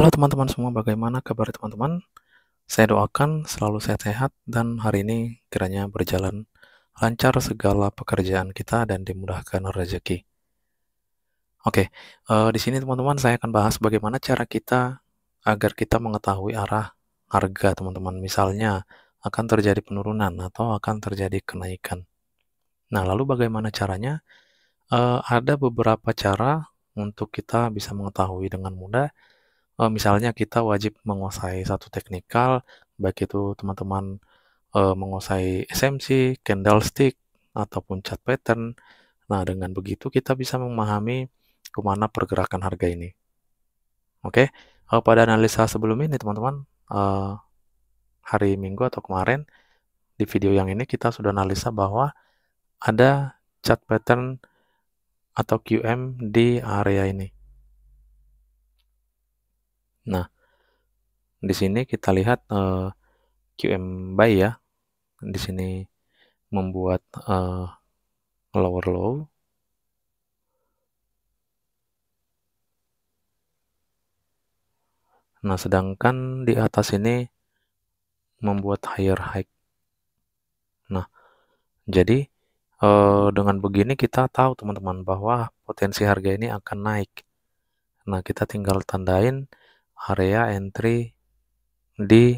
Halo teman-teman semua, bagaimana kabar teman-teman? Saya doakan selalu sehat-sehat dan hari ini kiranya berjalan lancar segala pekerjaan kita dan dimudahkan rezeki. Oke, di sini teman-teman saya akan bahas bagaimana cara kita agar kita mengetahui arah harga teman-teman. Misalnya akan terjadi penurunan atau akan terjadi kenaikan. Nah, lalu bagaimana caranya? Ada beberapa cara untuk kita bisa mengetahui dengan mudah. Misalnya kita wajib menguasai satu teknikal, baik itu teman-teman menguasai SMC, candlestick, ataupun chart pattern. Nah, dengan begitu kita bisa memahami kemana pergerakan harga ini. Oke, pada analisa sebelum ini teman-teman, hari Minggu atau kemarin, di video yang ini kita sudah analisa bahwa ada chart pattern atau QM di area ini. Nah, di sini kita lihat QM buy ya, di sini membuat lower low. Nah, sedangkan di atas ini membuat higher high. Nah, jadi dengan begini kita tahu teman-teman bahwa potensi harga ini akan naik. Nah, kita tinggal tandain area entry di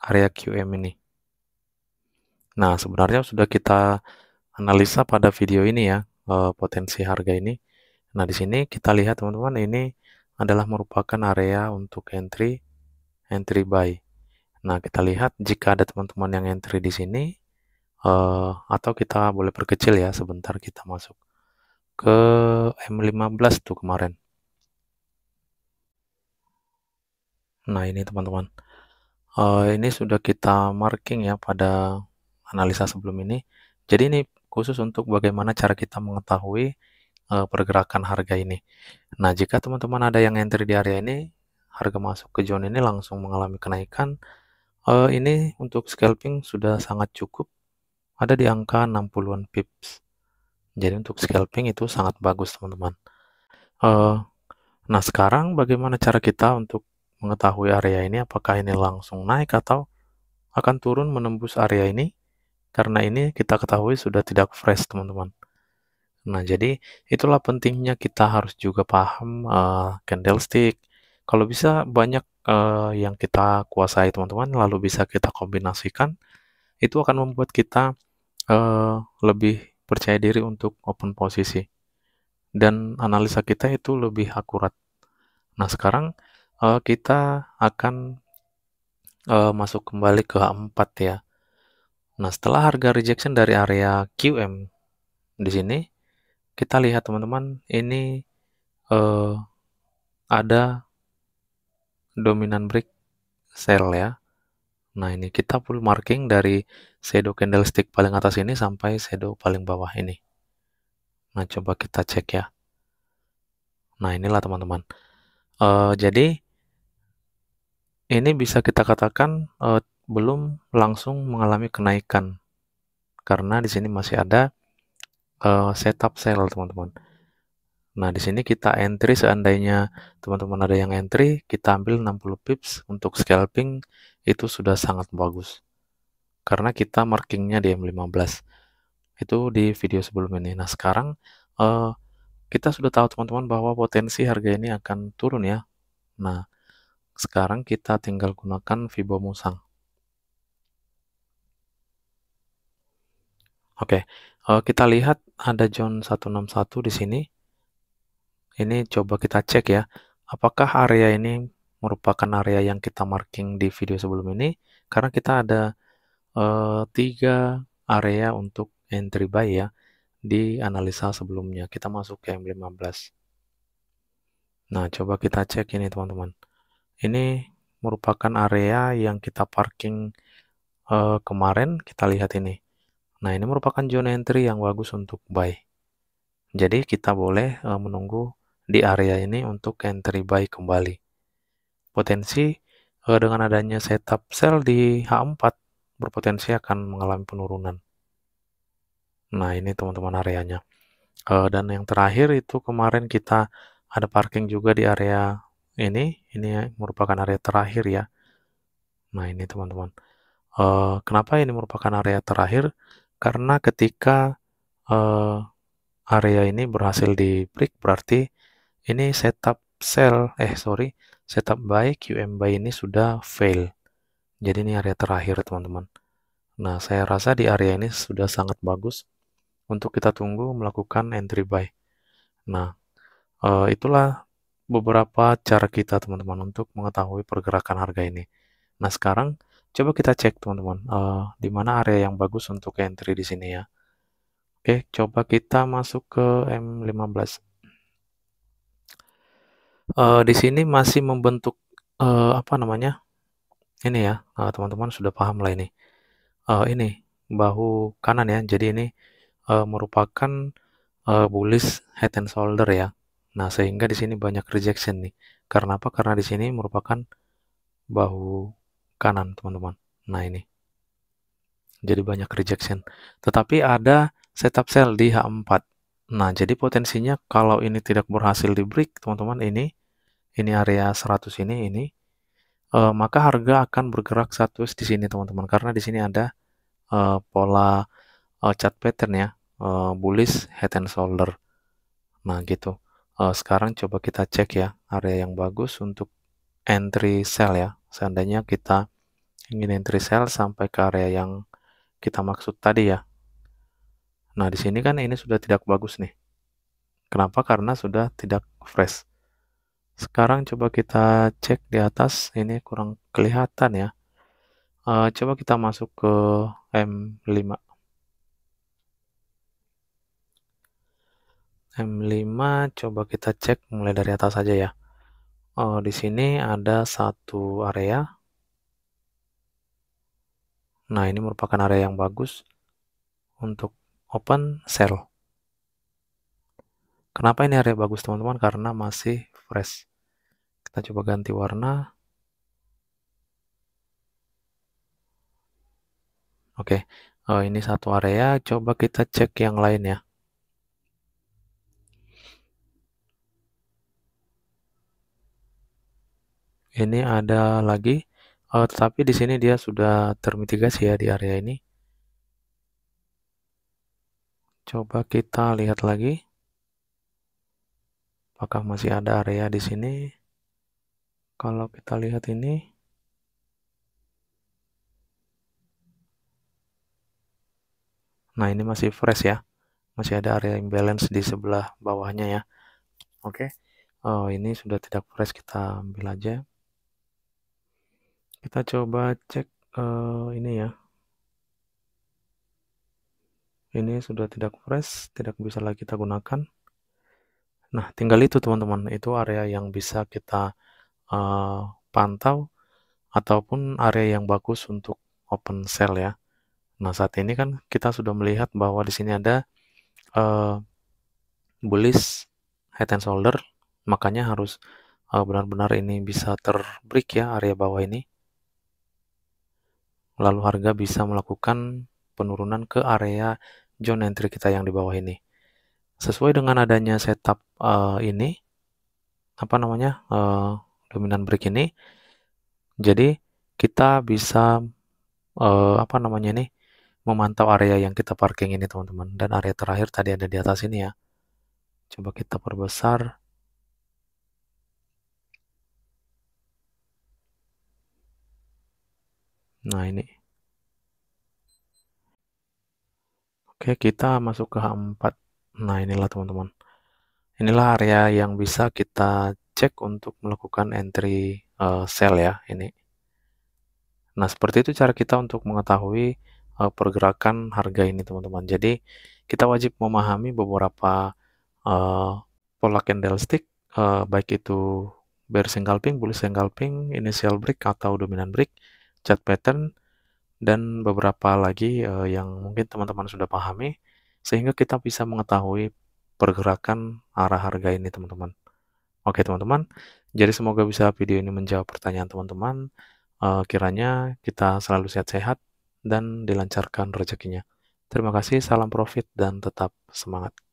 area QM ini. Nah, sebenarnya sudah kita analisa pada video ini ya, potensi harga ini. Nah, di sini kita lihat teman-teman, ini adalah merupakan area untuk entry buy. Nah, kita lihat jika ada teman-teman yang entry di sini, atau kita boleh perkecil ya, sebentar kita masuk ke M15 tuh kemarin. Nah, ini teman-teman. Ini sudah kita marking ya pada analisa sebelum ini. Jadi ini khusus untuk bagaimana cara kita mengetahui pergerakan harga ini. Nah, jika teman-teman ada yang entry di area ini, harga masuk ke zone ini langsung mengalami kenaikan. Ini untuk scalping sudah sangat cukup, ada di angka 60-an pips. Jadi untuk scalping itu sangat bagus teman-teman. Nah, sekarang bagaimana cara kita untuk mengetahui area ini, apakah ini langsung naik atau akan turun menembus area ini? Karena ini kita ketahui sudah tidak fresh teman-teman. Nah, jadi itulah pentingnya kita harus juga paham candlestick. Kalau bisa banyak yang kita kuasai teman-teman, lalu bisa kita kombinasikan, itu akan membuat kita lebih percaya diri untuk open posisi. Dan analisa kita itu lebih akurat. Nah, sekarang kita akan masuk kembali ke H4 ya. Nah, setelah harga rejection dari area QM di sini, kita lihat teman-teman, ini ada dominan break sell ya. Nah, ini kita full marking dari shadow candlestick paling atas ini sampai shadow paling bawah ini. Nah, coba kita cek ya. Nah, inilah teman-teman. Jadi, ini bisa kita katakan belum langsung mengalami kenaikan. Karena di sini masih ada setup sell, teman-teman. Nah, di sini kita entry seandainya teman-teman ada yang entry, kita ambil 60 pips untuk scalping, itu sudah sangat bagus. Karena kita markingnya di M15. Itu di video sebelum ini. Nah, sekarang kita sudah tahu teman-teman bahwa potensi harga ini akan turun ya. Nah, sekarang kita tinggal gunakan Fibo Musang. Oke, kita lihat ada zone 161 di sini. Ini coba kita cek ya, apakah area ini merupakan area yang kita marking di video sebelum ini, karena kita ada 3 area untuk entry buy ya, di analisa sebelumnya. Kita masuk ke M15. Nah, coba kita cek ini teman-teman. Ini merupakan area yang kita parking kemarin, kita lihat ini. Nah, ini merupakan zone entry yang bagus untuk buy. Jadi, kita boleh menunggu di area ini untuk entry buy kembali. Potensi dengan adanya setup sell di H4 berpotensi akan mengalami penurunan. Nah, ini teman-teman areanya. Dan yang terakhir itu kemarin kita ada parking juga di area ini merupakan area terakhir ya. Nah, ini teman-teman. Kenapa ini merupakan area terakhir? Karena ketika eh, area ini berhasil di break, berarti ini setup by QM by ini sudah fail. Jadi ini area terakhir teman-teman. Nah, saya rasa di area ini sudah sangat bagus untuk kita tunggu melakukan entry buy. Nah, itulah beberapa cara kita teman-teman untuk mengetahui pergerakan harga ini. Nah, sekarang coba kita cek teman-teman, di mana area yang bagus untuk entry di sini ya. Oke, coba kita masuk ke M15. Di sini masih membentuk apa namanya? Ini ya, teman-teman sudah paham lah ini. Ini bahu kanan ya. Jadi ini merupakan bullish head and shoulder ya. Nah, sehingga di sini banyak rejection nih. Karena apa? Karena di sini merupakan bahu kanan, teman-teman. Nah, ini. Jadi banyak rejection. Tetapi ada setup sell di H4. Nah, jadi potensinya kalau ini tidak berhasil di break, teman-teman, ini area 100 ini maka harga akan bergerak sideways di sini, teman-teman. Karena di sini ada pola chart pattern ya, bullish head and shoulder. Nah, gitu. Sekarang coba kita cek ya, area yang bagus untuk entry sell ya. Seandainya kita ingin entry sell sampai ke area yang kita maksud tadi ya. Nah, di sini kan ini sudah tidak bagus nih. Kenapa? Karena sudah tidak fresh. Sekarang coba kita cek di atas, ini kurang kelihatan ya. Coba kita masuk ke M5. M5 coba kita cek mulai dari atas saja ya. Di sini ada satu area. Nah, ini merupakan area yang bagus untuk open sell. Kenapa ini area bagus teman-teman? Karena masih fresh. Kita coba ganti warna. Oke, ini satu area. Coba kita cek yang lain ya. Ini ada lagi, tetapi di sini dia sudah termitigasi ya di area ini. Coba kita lihat lagi. Apakah masih ada area di sini? Kalau kita lihat ini, nah ini masih fresh ya. Masih ada area imbalance di sebelah bawahnya ya. Oke, ini sudah tidak fresh, kita ambil aja. Kita coba cek ini ya. Ini sudah tidak fresh, tidak bisa lagi kita gunakan. Nah, tinggal itu teman-teman. Itu area yang bisa kita pantau ataupun area yang bagus untuk open sell ya. Nah, saat ini kan kita sudah melihat bahwa di sini ada bullish head and shoulder, makanya harus benar-benar ini bisa terbreak ya area bawah ini. Lalu harga bisa melakukan penurunan ke area zone entry kita yang di bawah ini. Sesuai dengan adanya setup ini, apa namanya, dominan break ini, jadi kita bisa apa namanya ini, memantau area yang kita parking ini teman-teman. Dan area terakhir tadi ada di atas ini ya. Coba kita perbesar. Nah ini. Oke, kita masuk ke H4. Nah inilah teman-teman. Inilah area yang bisa kita cek untuk melakukan entry sell ya ini. Nah seperti itu cara kita untuk mengetahui pergerakan harga ini teman-teman. Jadi kita wajib memahami beberapa pola candlestick, baik itu bear scalping, bullish scalping, initial break atau dominant break, chart pattern, dan beberapa lagi yang mungkin teman-teman sudah pahami, sehingga kita bisa mengetahui pergerakan arah harga ini teman-teman. Oke teman-teman, jadi semoga bisa video ini menjawab pertanyaan teman-teman. Kiranya kita selalu sehat-sehat dan dilancarkan rezekinya. Terima kasih, salam profit dan tetap semangat.